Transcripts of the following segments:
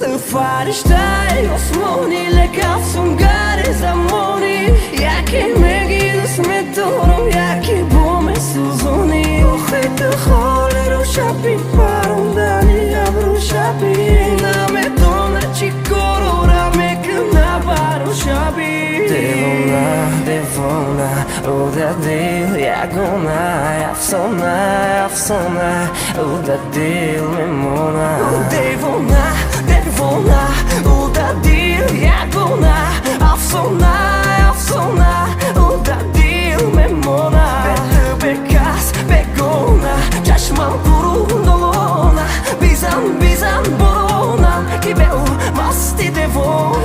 فرشته آسمانی لکافسون گره زمانی یکی میگی اسم دورم یکی بوم سوزونی خیلی خاله رو شبی پروندنی ابرو شبی نمیدونه چی کارو را میکنه برو شبی دیوونه او در دل یگونه افسانه او در دل میمونه دیوونه او در دل یگونه افسانه او در دل میمونه به کس بگونه چشمم برون دلونه بیزن برونه که به او مستی دیوونه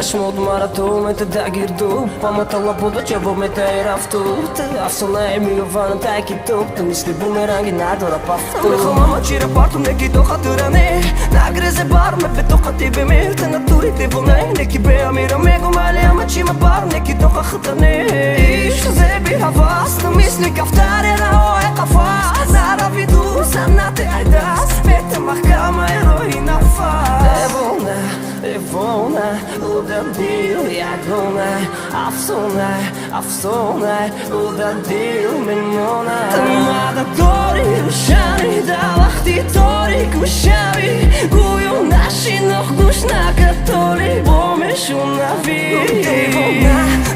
چشمود مرا تو متدگیر دو پامت الله بوده جواب متای رفتو افسانه میگوانم تکی تو مثل بومرنگی نداره پفتو میخوام اما چی را پارتون نکی تو خاطرانه نگرزه بارم به تو خطی بمیر تنطوری دیوانه نکی به امیرا میگم ولی اما چی ما بارم نکی تو خطرانه ایش زبی حواست مثل کفتر رهای قفاس نروی دو سنت عدست بیت محکمه روی نفس دیوانه او در دل یگونه افسانه او در دل میمونه تمام داری روشنی در وقتی تاریک میشوی گویو نشی گوش نکرد تالی با میشون نوی دیوانه